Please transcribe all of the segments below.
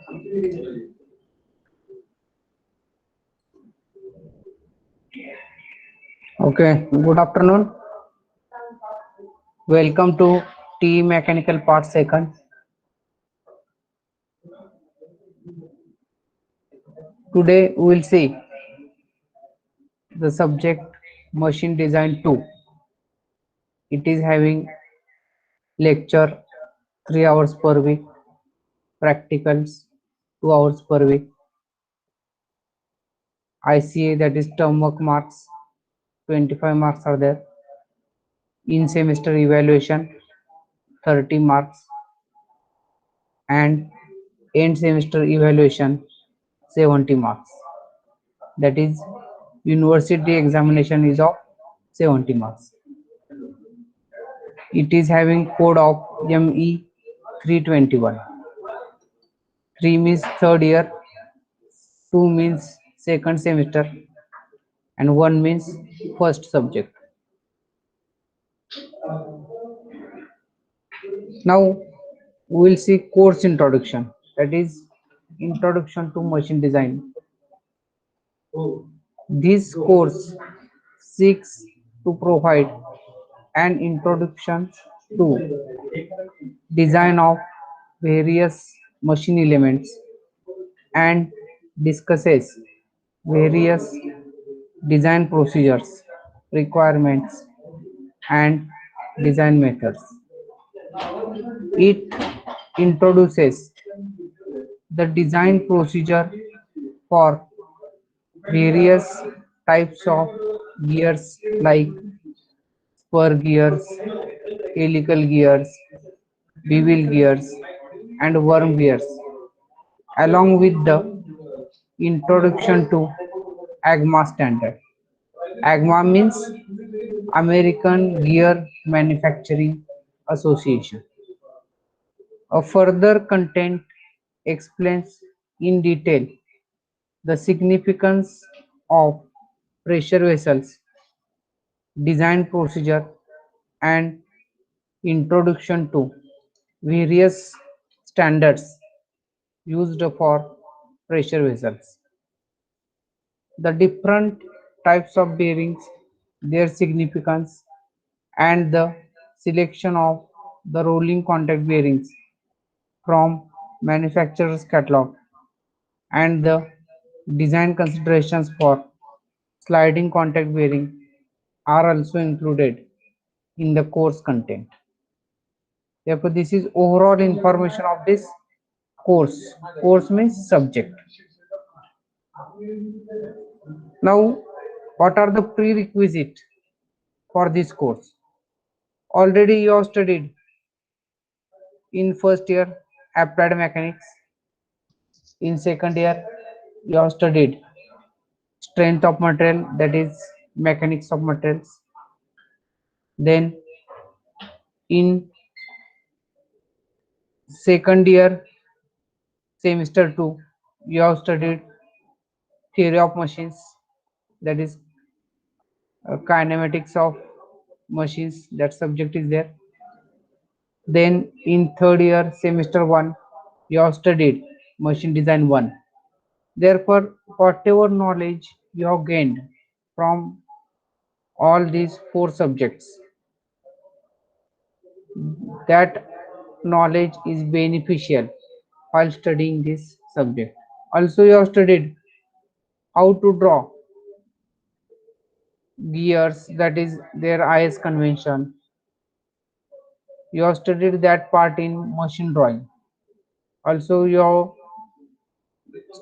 Okay, good afternoon. Welcome to T Mechanical Part Second. Today we will see the subject Machine Design 2. It is having lecture 3 hours per week, practicals 2 hours per week, ICA, that is term work marks, 25 marks are there, in semester evaluation 30 marks, and end semester evaluation 70 marks. That is university examination is of 70 marks. It is having code of ME 321. 3 means third year, 2 means second semester, and 1 means first subject. Now we will see course introduction, that is introduction to machine design. This course seeks to provide an introduction to design of various machine elements and discusses various design procedures, requirements, and design methods. It introduces the design procedure for various types of gears like spur gears, helical gears, bevel gears, and worm gears, along with the introduction to AGMA standard. AGMA means American Gear Manufacturing Association. A further content explains in detail the significance of pressure vessels, design procedure, and introduction to various standards used for pressure vessels. The different types of bearings, their significance, and the selection of the rolling contact bearings from manufacturer's catalog, and the design considerations for sliding contact bearing are also included in the course content. Therefore, this is overall information of this course. Course means subject. Now, what are the prerequisites for this course? Already you have studied in first year applied mechanics. In second year you have studied strength of material, that is mechanics of materials. Then in second year semester 2 you have studied theory of machines, that is kinematics of machines, that subject is there. Then in third year semester 1 you have studied machine design 1. Therefore, whatever knowledge you have gained from all these four subjects, that knowledge is beneficial while studying this subject. Also, you have studied how to draw gears, that is their IS convention. You have studied that part in machine drawing. Also, you have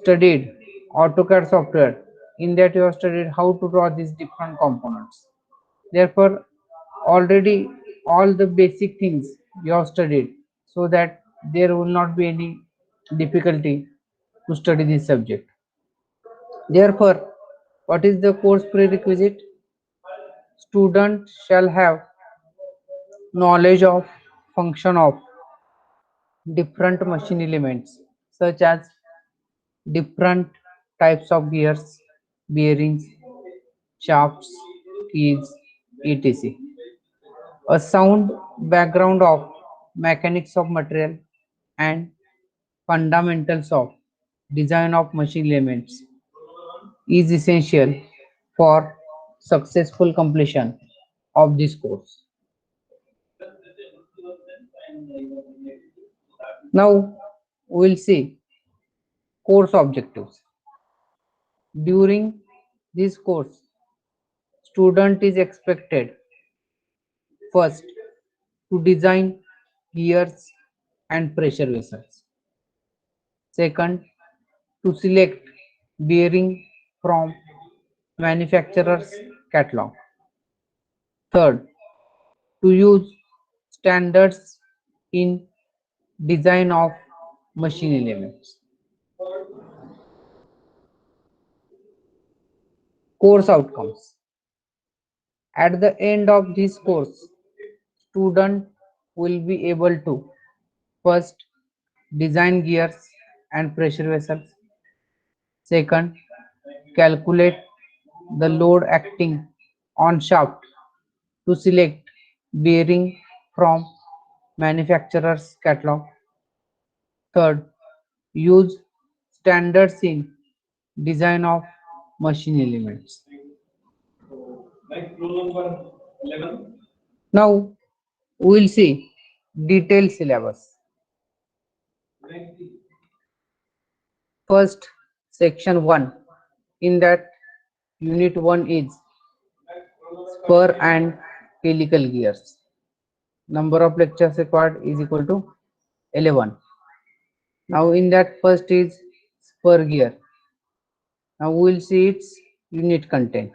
studied AutoCAD software. In that, you have studied how to draw these different components. Therefore, already all the basic things you have studied, so that there will not be any difficulty to study this subject. Therefore, what is the course prerequisite? Student shall have knowledge of function of different machine elements, such as different types of gears, bearings, shafts, keys, etc. A sound background of mechanics of material and fundamentals of design of machine elements is essential for successful completion of this course. Now we'll see course objectives. During this course, student is expected first to design gears and pressure vessels. Second, to select bearing from manufacturer's catalog. Third, to use standards in design of machine elements. Course outcomes. At the end of this course, student will be able to first design gears and pressure vessels. Second, calculate the load acting on shaft to select bearing from manufacturer's catalog. Third, use standards in design of machine elements. Now we will see detailed syllabus. First, section 1. In that, unit 1 is spur and helical gears. Number of lectures required is equal to 11. Now in that, first is spur gear. Now we will see its unit content.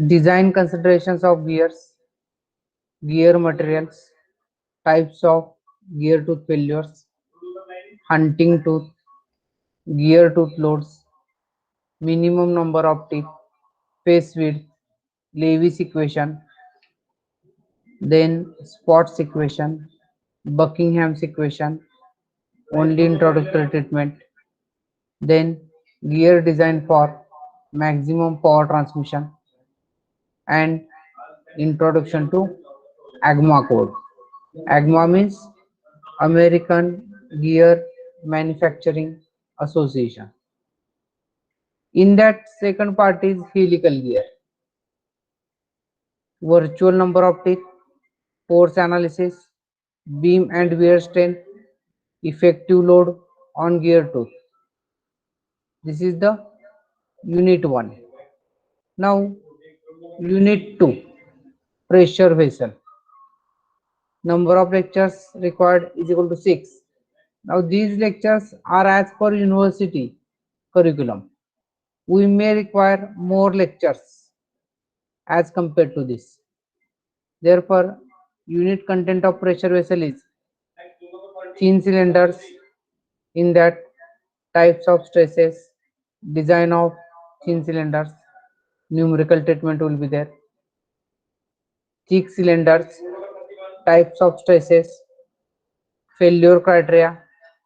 Design considerations of gears, gear materials, types of gear tooth failures, hunting tooth, gear tooth loads, minimum number of teeth, face width, Levis equation, then Spott's equation, Buckingham's equation, only introductory treatment, then gear design for maximum power transmission, and introduction to AGMA code. AGMA means American Gear Manufacturing Association. In that, second part is helical gear, virtual number of teeth, force analysis, beam and wear strength, effective load on gear tooth. This is the unit 1. Now unit 2, pressure vessel. Number of lectures required is equal to 6. Now these lectures are as per university curriculum. We may require more lectures as compared to this. Therefore, unit content of pressure vessel is thin cylinders, in that types of stresses, design of thin cylinders, numerical treatment will be there. Thick cylinders, types of stresses, failure criteria,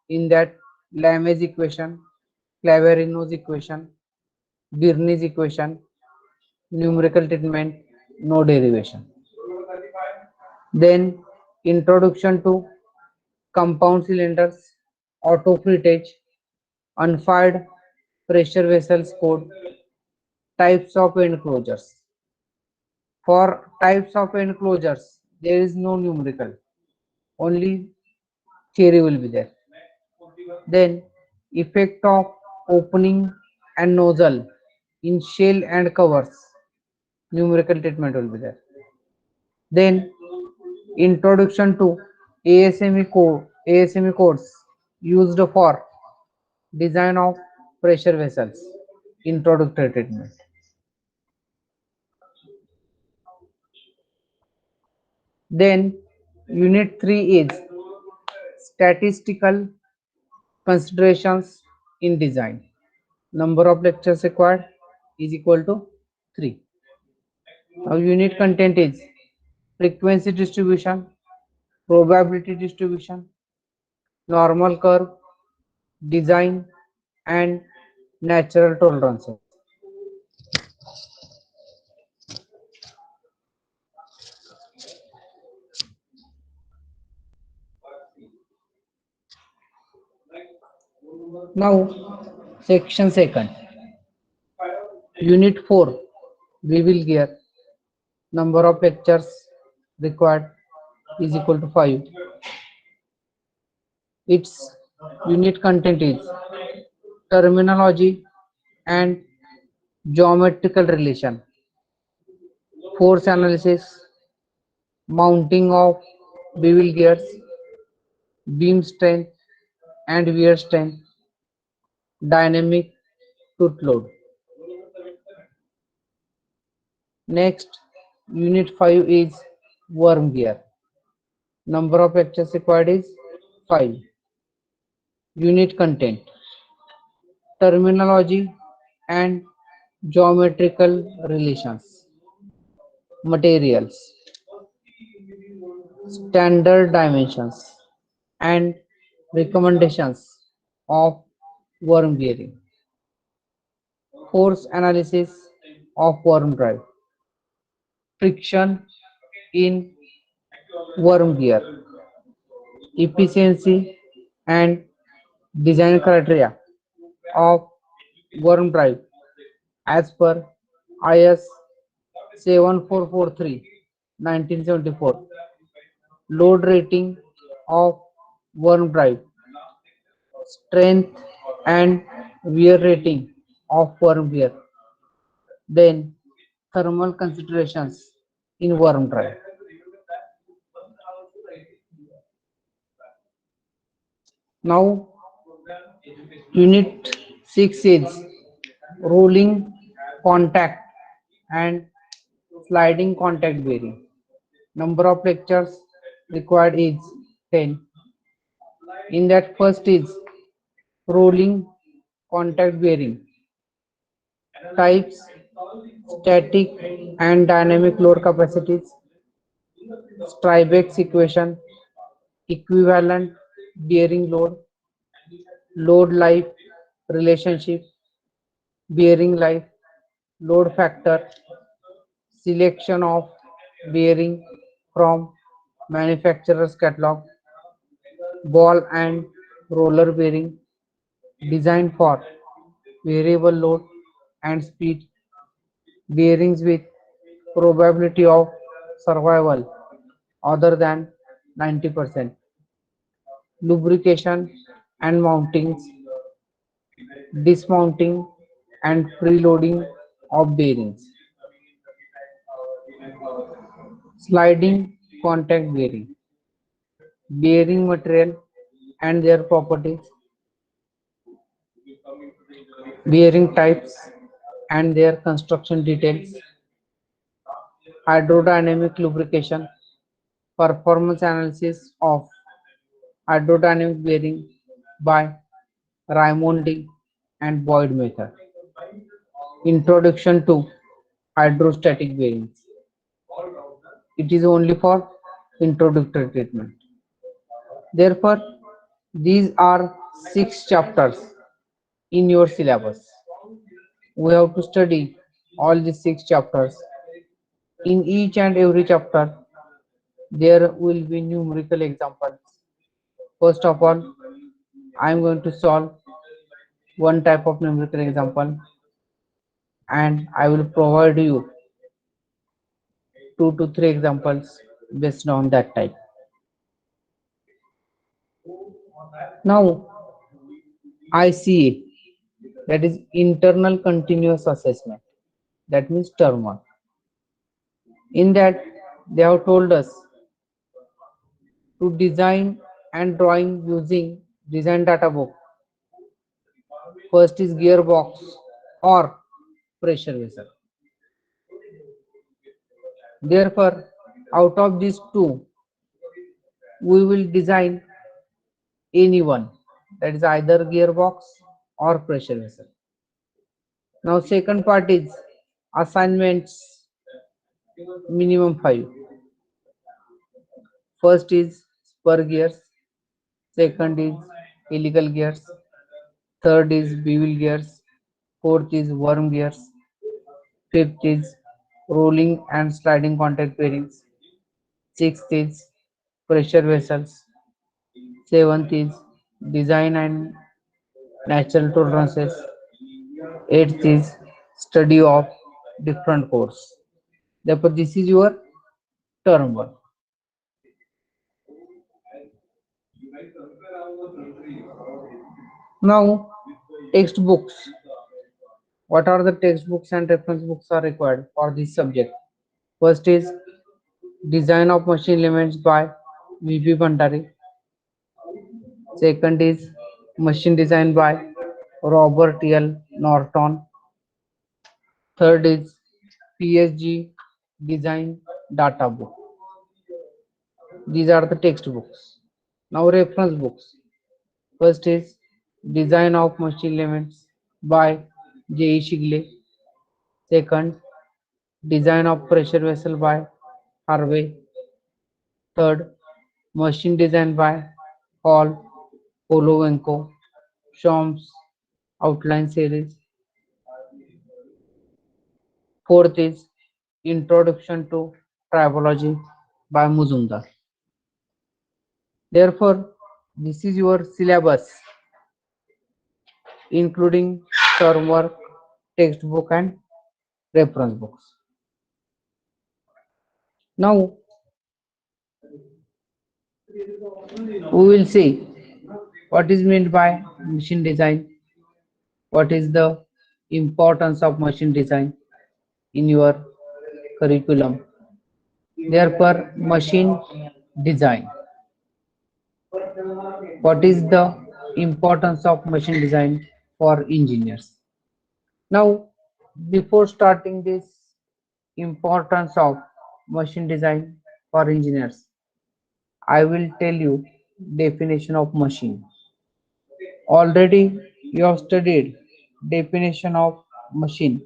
in that Lamage equation, Clavarino's equation, Birney's equation, numerical treatment, no derivation. Then introduction to compound cylinders, auto freightage, unfired pressure vessels code, types of end closures. For types of end closures, there is no numerical, only theory will be there. Then effect of opening and nozzle in shell and covers, numerical treatment will be there. Then introduction to ASME codes used for design of pressure vessels, introductory treatment. Then unit 3 is statistical considerations in design. Number of lectures required is equal to 3. Now unit content is frequency distribution, probability distribution, normal curve, design, and natural tolerances. Now, section second, unit 4, bevel gear. Number of lectures required is equal to 5. Its unit content is terminology and geometrical relation, force analysis, mounting of bevel gears, beam strength and wear strength, dynamic tooth load. Next, unit 5 is worm gear. Number of lectures required is 5. Unit content, terminology and geometrical relations, materials, standard dimensions, and recommendations of worm gearing, force analysis of worm drive, friction in worm gear, efficiency and design criteria of worm drive as per IS 7443 1974, load rating of worm drive, strength and wear rating of worm gear, then thermal considerations in worm drive. Now, unit 6 is rolling contact and sliding contact bearing. Number of lectures required is 10. In that, first is rolling contact bearing, types, static and dynamic load capacities, Strybeck's equation, equivalent bearing load, load life relationship, bearing life, load factor, selection of bearing from manufacturer's catalog, ball and roller bearing, designed for variable load and speed, bearings with probability of survival other than 90%, lubrication and mountings, dismounting and preloading of bearings, sliding contact bearing, bearing material and their properties, bearing types and their construction details, hydrodynamic lubrication, performance analysis of hydrodynamic bearing by Raimondi and Boyd method. Introduction to hydrostatic bearings. It is only for introductory treatment. Therefore, these are 6 chapters in your syllabus. We have to study all these 6 chapters. In each and every chapter, there will be numerical examples. First of all, I am going to solve one type of numerical example and I will provide you 2 to 3 examples based on that type. Now, ICA, that is internal continuous assessment, that means term 1. In that, they have told us to design and drawing using design data book. First is gearbox or pressure vessel. Therefore, out of these two, we will design any one, that is either gearbox or pressure vessel. Now, second part is assignments, minimum 5. First is spur gears, second is helical gears, third is bevel gears, fourth is worm gears, fifth is rolling and sliding contact bearings, sixth is pressure vessels, seventh is design and natural tolerances. Eighth is study of different codes. Therefore, this is your term one. Now, textbooks. What are the textbooks and reference books are required for this subject? First is Design of Machine Elements by V.P. Bhandari. Second is Machine Design by Robert L. Norton. Third is PSG Design Data Book. These are the textbooks. Now reference books. First is Design of Machine Elements by J. E. Shigley. Second, Design of Pressure Vessel by Harvey. Third, Machine Design by Hall, Polovenko, Shom's Outline Series. Fourth is Introduction to Tribology by Muzumdar. Therefore, this is your syllabus, including term work, textbook, and reference books. Now, we will see what is meant by machine design, what is the importance of machine design in your curriculum. Therefore, machine design. What is the importance of machine design for engineers? Now, before starting this importance of machine design for engineers, I will tell you definition of machine. Already you have studied definition of machine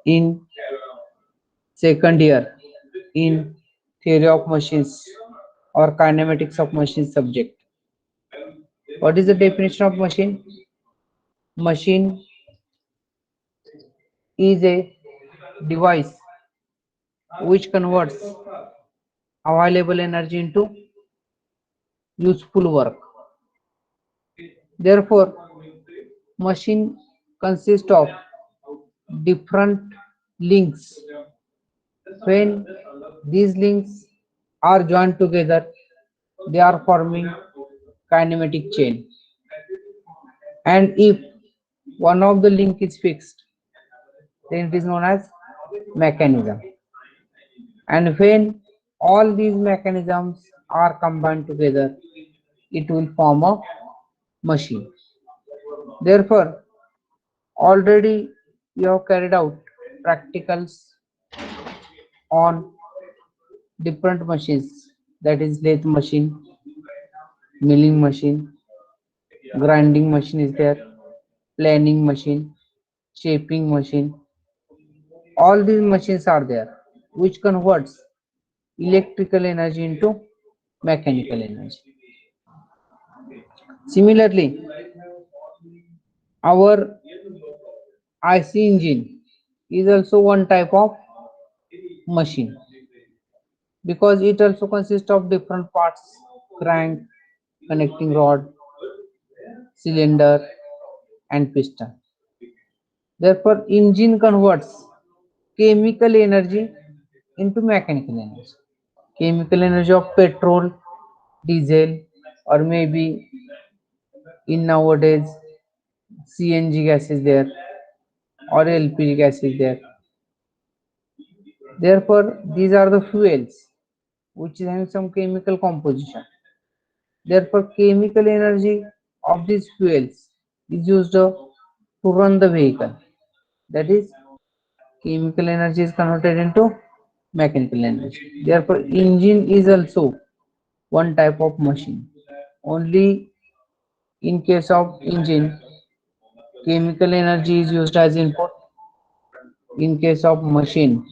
in second year in theory of machines or kinematics of machines subject. What is the definition of machine? Machine is a device which converts available energy into useful work. Therefore, machine consists of different links. When these links are joined together, they are forming kinematic chain. And if one of the link is fixed, then it is known as mechanism. And when all these mechanisms are combined together, it will form a machine. Therefore, already you have carried out practicals on different machines, that is lathe machine, milling machine, grinding machine is there, planing machine, shaping machine. All these machines are there which converts electrical energy into mechanical energy. Similarly, our IC engine is also one type of machine because it also consists of different parts: crank, connecting rod, cylinder, and piston. Therefore, engine converts chemical energy into mechanical energy. Chemical energy of petrol, diesel, or maybe in nowadays CNG gas is there or LPG gas is there. Therefore, these are the fuels which is having some chemical composition. Therefore, chemical energy of these fuels is used to run the vehicle. That is, chemical energy is converted into mechanical energy. Therefore, engine is also one type of machine. Only in case of engine, chemical energy is used as input. In case of machine,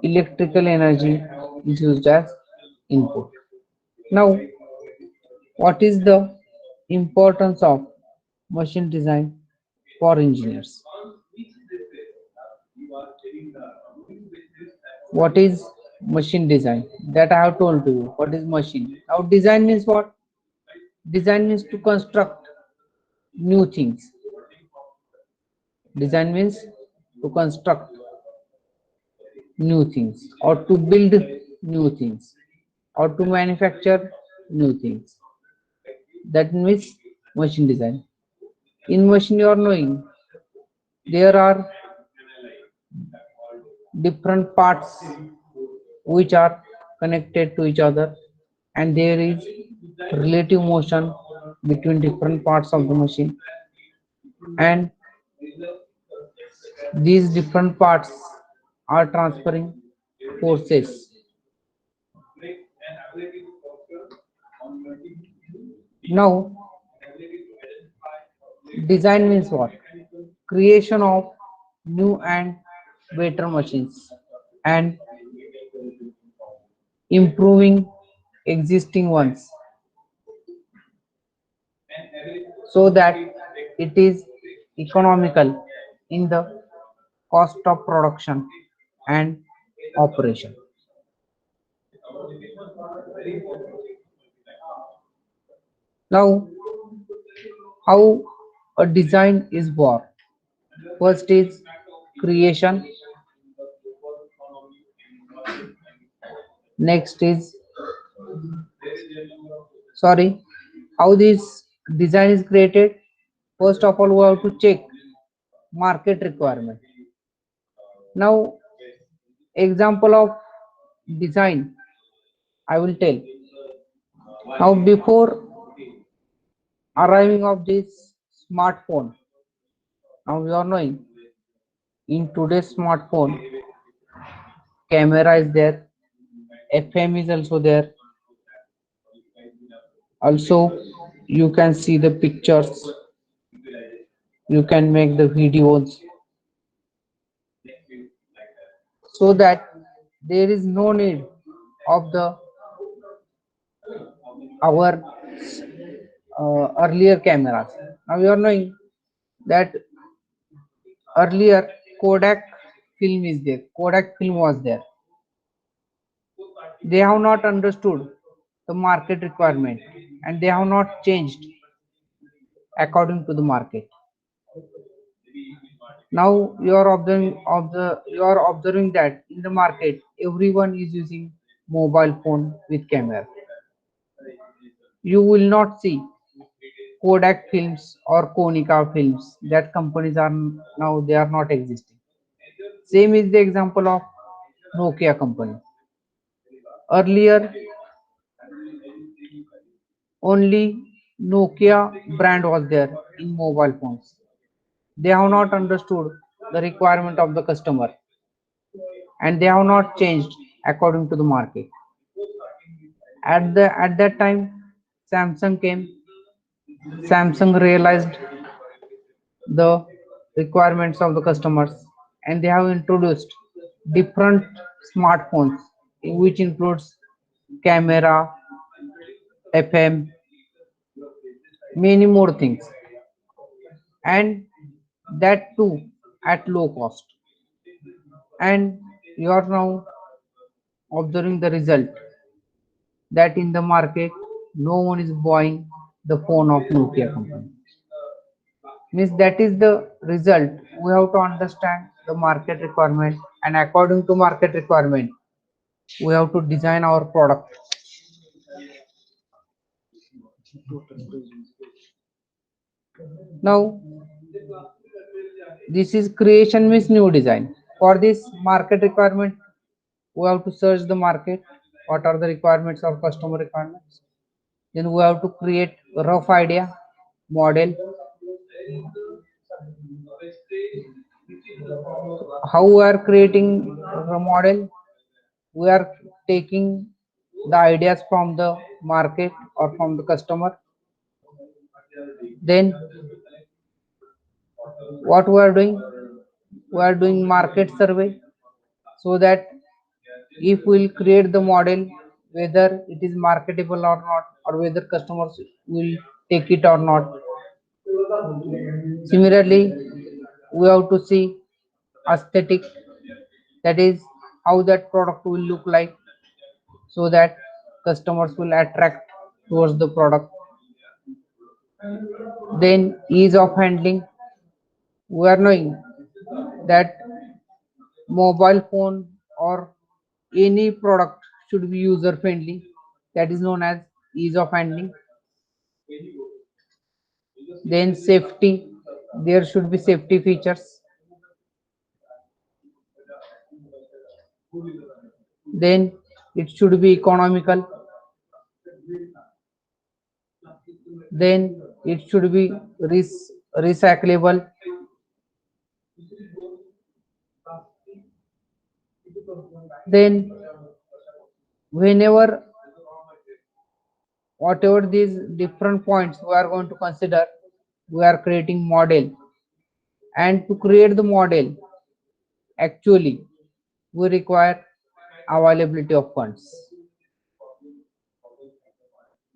electrical energy is used as input. Now, what is the importance of machine design for engineers? What is machine design? That I have told to you. What is machine? Now, design means what? Design means to construct new things. Design means to construct new things or to build new things or to manufacture new things. That means machine design. In machine, you are knowing there are different parts which are connected to each other, and there is relative motion between different parts of the machine, and these different parts are transferring forces. Now, design means what? Creation of new and better machines and improving existing ones so that it is economical in the cost of production and operation. Now, how a design is born? First is creation, next is sorry, how this design is created. First of all, we have to check market requirement. Now, example of design I will tell. Now, before arriving of this smartphone, now you are knowing in today's smartphone, camera is there, FM is also there. Also, you can see the pictures, you can make the videos, so that there is no need of the our earlier cameras. Now you are knowing that earlier Kodak film is there. Kodak film was there. They have not understood the market requirement and they have not changed according to the market. Now you are observing that in the market everyone is using mobile phone with camera. You will not see Kodak films or Konica films. That companies are now they are not existing. Same is the example of Nokia company. Earlier only Nokia brand was there in mobile phones. They have not understood the requirement of the customer and they have not changed according to the market. At that time, Samsung came. Samsung realized the requirements of the customers and they have introduced different smartphones which includes camera, FM, many more things, and that too at low cost. And you are now observing the result that in the market no one is buying the phone of Nokia company. Means that is the result. We have to understand the market requirement and according to market requirement we have to design our product. Now this is creation means new design. For this market requirement we have to search the market, what are the requirements of customer requirements, then we have to create a rough idea model. How we are creating a model? We are taking the ideas from the market or from the customer. Then what we are doing? We are doing market survey so that if we'll create the model whether it is marketable or not or whether customers will take it or not. Similarly, we have to see aesthetic, that is how that product will look like so that customers will attract towards the product. Then ease of handling. We are knowing that mobile phone or any product should be user friendly. That is known as ease of handling. Then safety. There should be safety features. Then it should be economical. Then it should be recyclable. Then whenever whatever these different points we are going to consider, we are creating model, and to create the model actually we require availability of funds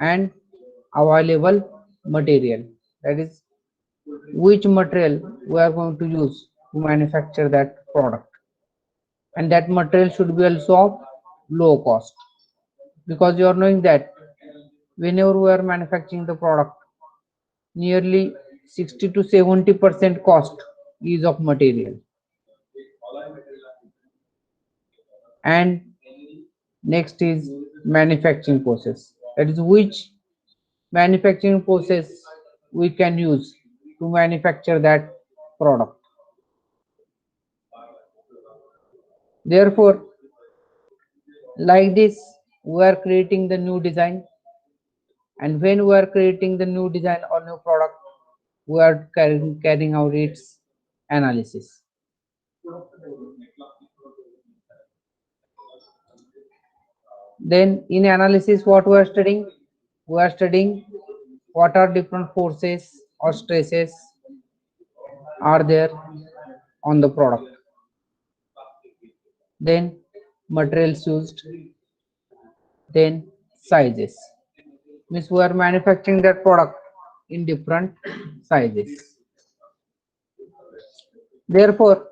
and available material, that is which material we are going to use to manufacture that product, and that material should be also of low cost, because you are knowing that whenever we are manufacturing the product, nearly 60 to 70% cost is of material. And next is manufacturing process, that is which manufacturing process we can use to manufacture that product. Therefore, like this we are creating the new design, and when we are creating the new design or new product, we are carrying out its analysis. Then in analysis, what we are studying? We are studying what are different forces or stresses are there on the product. Then materials used. Then sizes. Means we are manufacturing that product in different sizes. Therefore,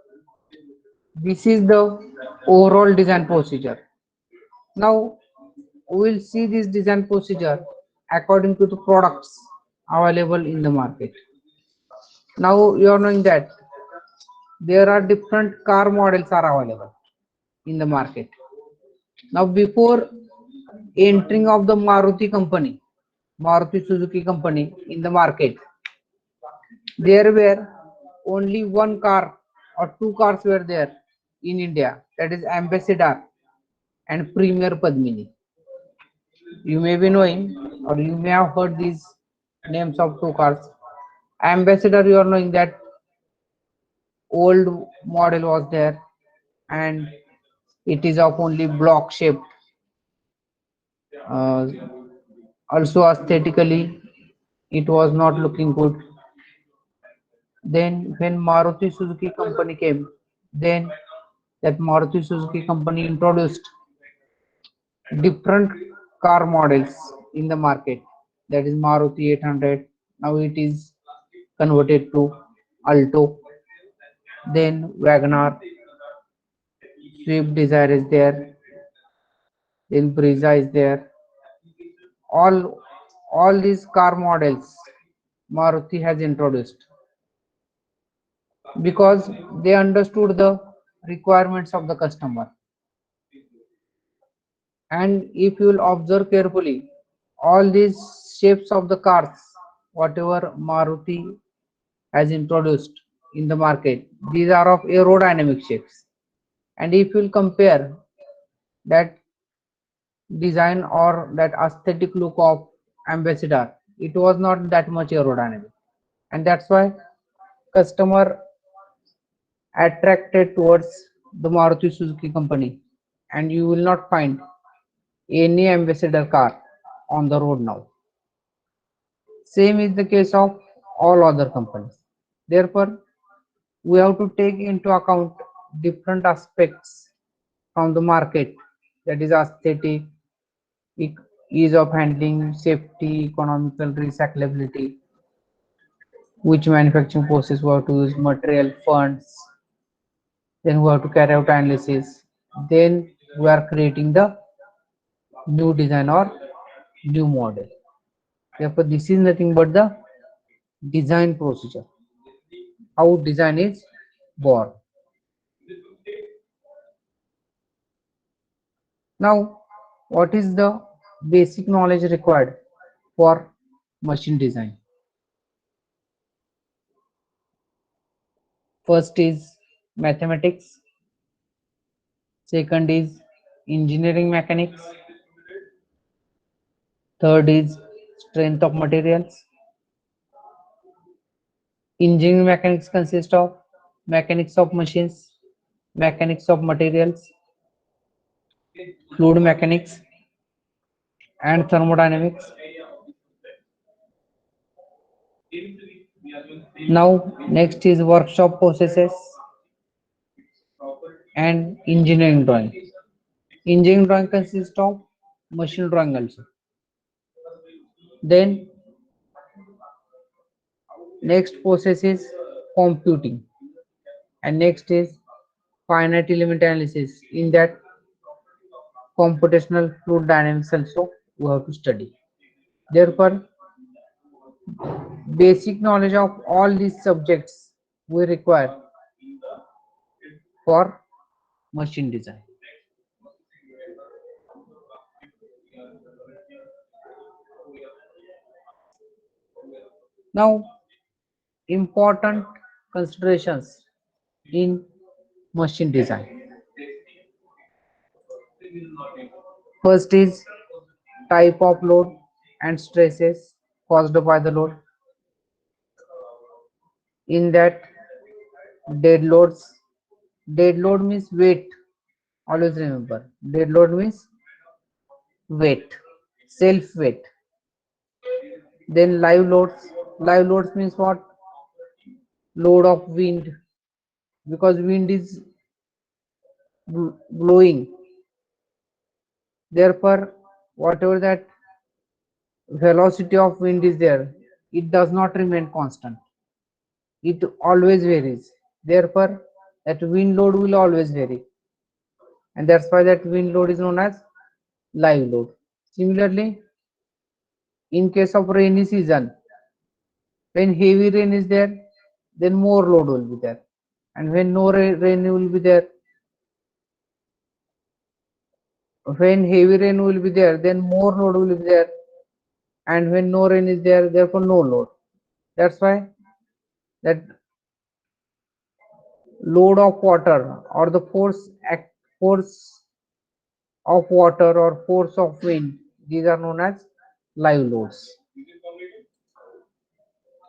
this is the overall design procedure. Now we will see this design procedure according to the products available in the market. Now you are knowing that there are different car models are available in the market. Now before entering of the Maruti Suzuki company in the market, there were only one car or two cars were there in India, that is Ambassador and Premier Padmini. You may be knowing or you may have heard these names of two cars. Ambassador, you are knowing that old model was there, and it is of only block shaped. Uh, Also aesthetically, it was not looking good. Then when Maruti Suzuki company came, then that Maruti Suzuki company introduced different car models in the market. That is Maruti 800. Now it is converted to Alto. Then Wagoner, Swift Desire is there. Then Brezza is there. All these car models Maruti has introduced because they understood the requirements of the customer. And if you will observe carefully, all these shapes of the cars, whatever Maruti has introduced in the market, these are of aerodynamic shapes. And if you will compare that design or that aesthetic look of Ambassador, it was not that much aerodynamic, and that's why customer attracted towards the Maruti Suzuki company, and you will not find any Ambassador car on the road now. Same is the case of all other companies. Therefore, we have to take into account different aspects from the market, that is aesthetic, ease of handling, safety, economical, recyclability, which manufacturing process we have to use, material, funds, then we have to carry out analysis, then we are creating the new design or new model. Therefore, this is nothing but the Design procedure, how design is born. Now, what is the basic knowledge required for machine design? First is mathematics, second is engineering mechanics, third is strength of materials. Engineering mechanics consists of mechanics of machines, mechanics of materials, fluid mechanics, and thermodynamics. Now, next is workshop processes and engineering drawing. Engineering drawing consists of machine drawing also. Then next process is computing, and next is finite element analysis. In that computational fluid dynamics also we have to study. Therefore, basic knowledge of all these subjects we require for machine design. Now, important considerations in machine design. First is type of load and stresses caused by the load. In that, dead loads, dead load means weight. Always remember, dead load means weight, self weight. Then live loads means what? Load of wind, because wind is blowing. Therefore, whatever that velocity of wind is there, it does not remain constant. It always varies. Therefore, that wind load will always vary, and that's why that wind load is known as live load. Similarly, in case of rainy season, when heavy rain is there, then more load will be there, and when no rain will be there, when heavy rain will be there, then more load will be there, and when no rain is there, therefore no load. That's why that load of water or the force of water or force of wind, these are known as live loads.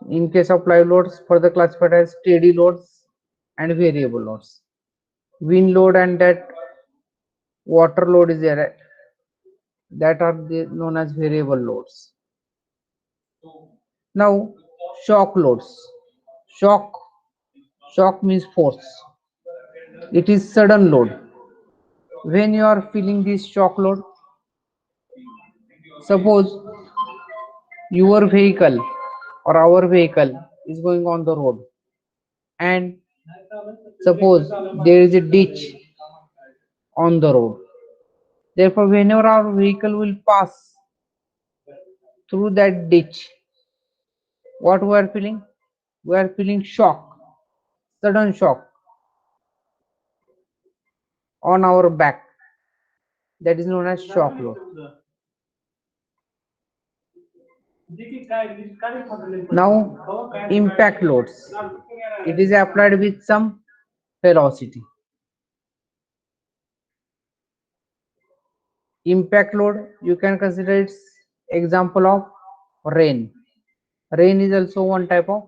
In case of live loads, further classified as steady loads and variable loads. Wind load and that water load is there, that are known as variable loads. Now, shock loads. Shock shock means force. It is sudden load. When you are feeling this shock load, suppose your vehicle or our vehicle is going on the road, and suppose there is a ditch on the road. Therefore, whenever our vehicle will pass through that ditch, what we are feeling? We are feeling shock, sudden shock on our back. That is known as shock load. Now, impact loads. It is applied with some velocity. Impact load, you can consider its example of rain. Rain is also one type of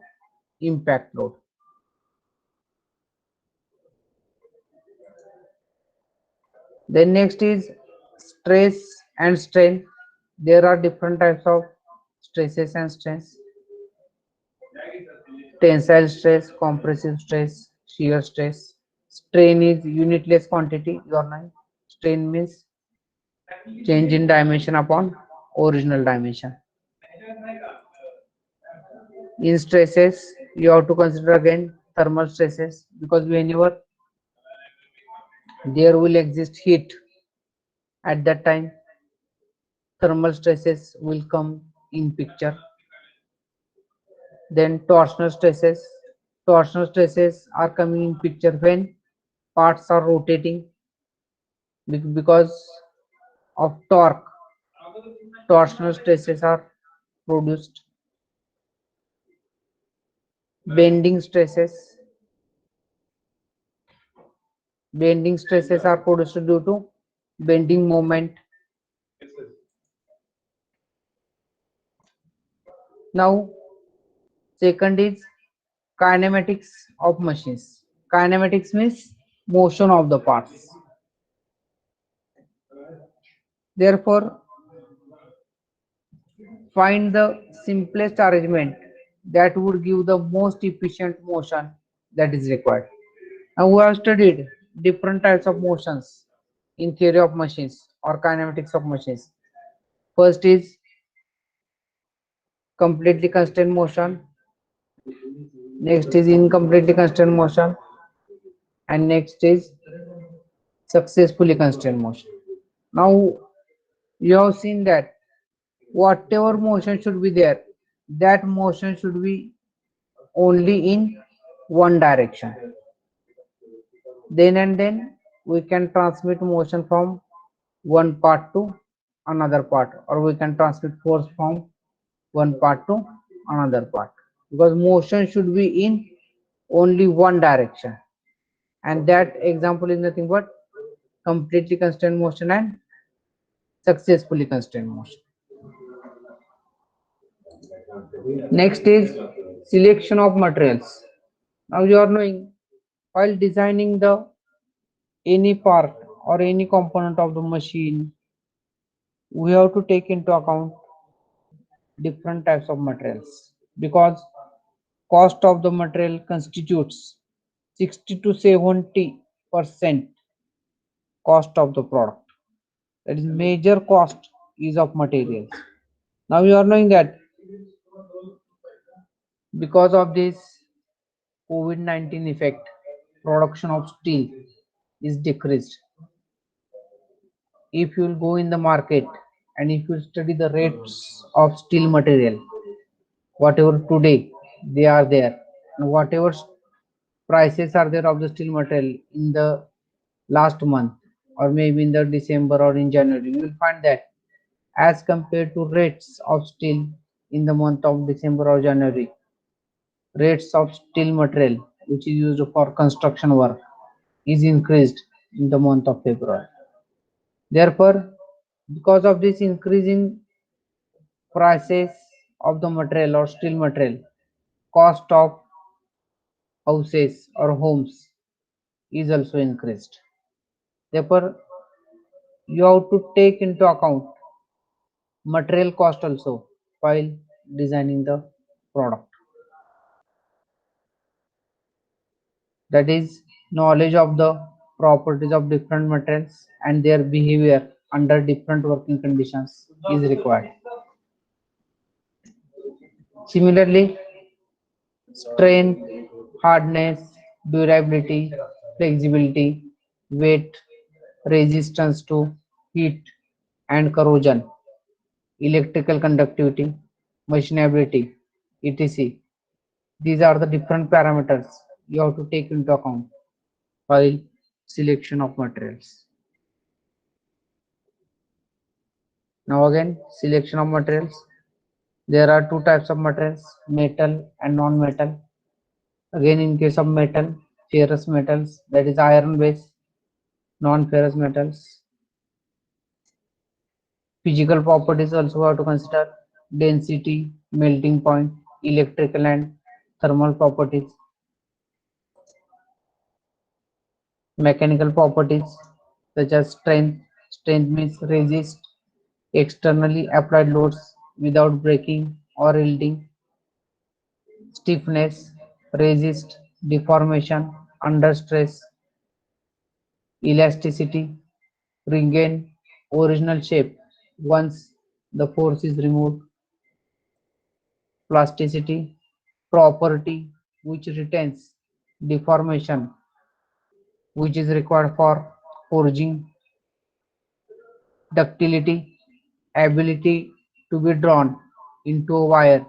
impact load. Then next is stress and strain. There are different types of stresses and strains. Tensile stress, compressive stress, shear stress. Strain is unitless quantity, your name. Strain means change in dimension upon original dimension. In stresses, you have to consider again thermal stresses, because whenever there will exist heat at that time, thermal stresses will come in picture. Then torsional stresses. Torsional stresses are coming in picture when parts are rotating because of torque. Torsional stresses are produced. Bending stresses. Bending stresses are produced due to bending moment. Now, second is kinematics of machines. Kinematics means motion of the parts. Therefore, find the simplest arrangement that would give the most efficient motion that is required. Now we have studied different types of motions in theory of machines or kinematics of machines. First is completely constant motion, next is incompletely constant motion, and next is successfully constant motion. Now you have seen that whatever motion should be there, that motion should be only in one direction. Then and then we can transmit motion from one part to another part, or we can transmit force from one part to another part, because motion should be in only one direction, and that example is nothing but completely constant motion and successfully constant motion. Next is selection of materials. Now you are knowing, while designing the any part or any component of the machine, we have to take into account different types of materials, because cost of the material constitutes 60 to 70% cost of the product. That is, major cost is of materials. Now you are knowing that because of this COVID-19 effect, production of steel is decreased. If you will go in the market and if you study the rates of steel material, whatever today they are there, and whatever prices are there of the steel material in the last month, or maybe in the December or in January, you will find that as compared to rates of steel in the month of December or January, rates of steel material which is used for construction work is increased in the month of February. Therefore, because of this increase in prices of the material or steel material, cost of houses or homes is also increased. Therefore, you have to take into account material cost also while designing the product. That is, knowledge of the properties of different materials and their behavior under different working conditions is required. Similarly, strength, hardness, durability, flexibility, weight, resistance to heat and corrosion, electrical conductivity, machinability, etc. These are the different parameters you have to take into account while selection of materials. Now again, selection of materials. There are two types of materials, metal and non-metal. Again, in case of metal, ferrous metals, that is iron base, non-ferrous metals. Physical properties also have to consider: density, melting point, electrical and thermal properties. Mechanical properties such as strength. Strength means resist externally applied loads without breaking or yielding. Stiffness, resist deformation under stress. Elasticity, regain original shape once the force is removed. Plasticity, property which retains deformation which is required for forging. Ductility, ability to be drawn into a wire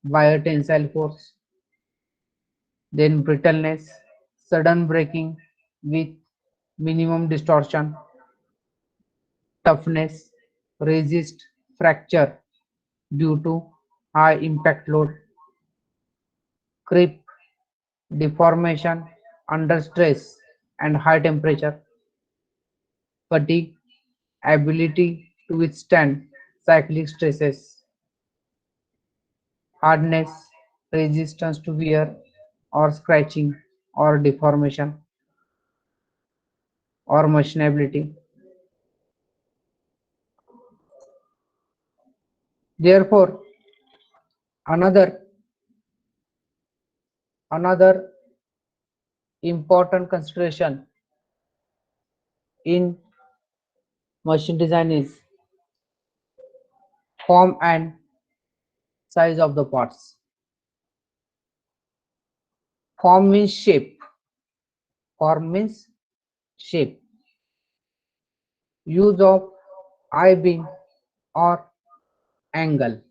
biotensile force, then brittleness, sudden breaking with minimum distortion, toughness, resist fracture due to high impact load, creep, deformation under stress and high temperature, fatigue, ability to withstand cyclic stresses, hardness, resistance to wear or scratching or deformation or machinability. Therefore, another another important consideration in machine design is form and size of the parts. Form means shape. Form means shape. Use of I-beam or angle.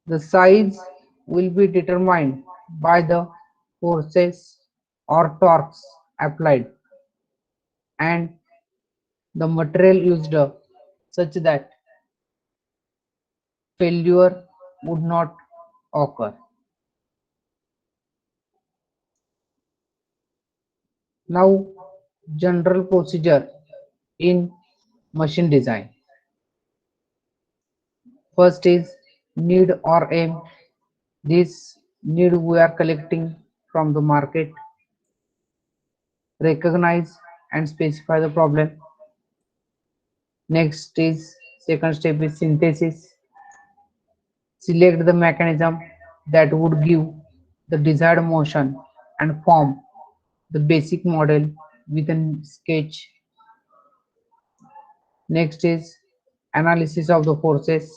The size will be determined by the forces or torques applied and the material used such that failure would not occur. Now, general procedure in machine design. First is need or aim. This need we are collecting from the market. Recognize and specify the problem. Next is second step is synthesis. Select the mechanism that would give the desired motion and form the basic model with a sketch. Next is analysis of the forces.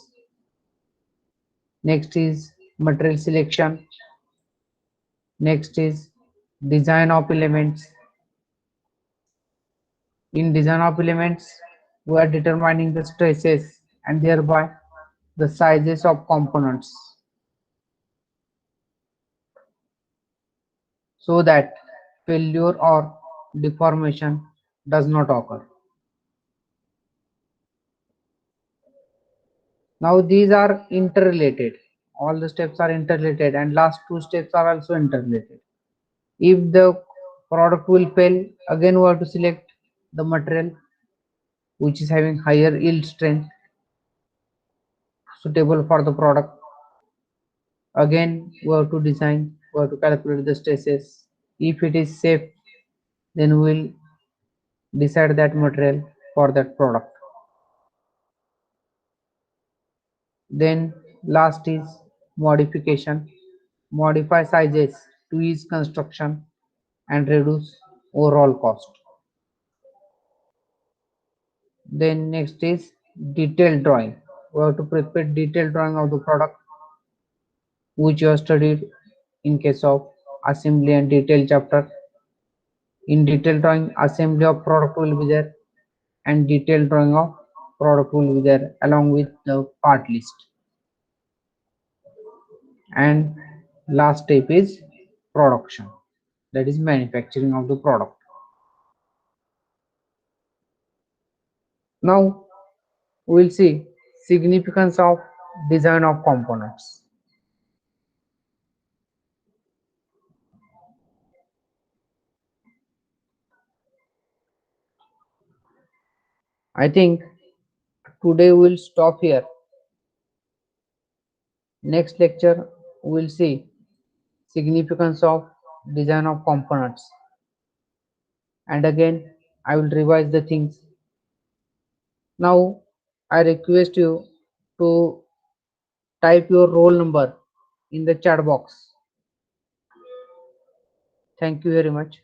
Next is material selection. Next is design of elements. In design of elements, we are determining the stresses and thereby the sizes of components so that failure or deformation does not occur. Now these are interrelated. All the steps are interrelated and last two steps are also interrelated. If the product will fail, again we have to select the material which is having higher yield strength suitable for the product. Again we have to design, we have to calculate the stresses. If it is safe, then we will decide that material for that product. Then last is modification. Modify sizes to ease construction and reduce overall cost. Then next is detailed drawing. We have to prepare detailed drawing of the product which you have studied in case of assembly and detail chapter. In detailed drawing, assembly of product will be there and detailed drawing of product will be there along with the part list. And last step is production, that is manufacturing of the product. Now we will see significance of design of components. I think today we will stop here. Next lecture we will see significance of design of components, and again I will revise the things. Now I request you to type your roll number in the chat box. Thank you very much.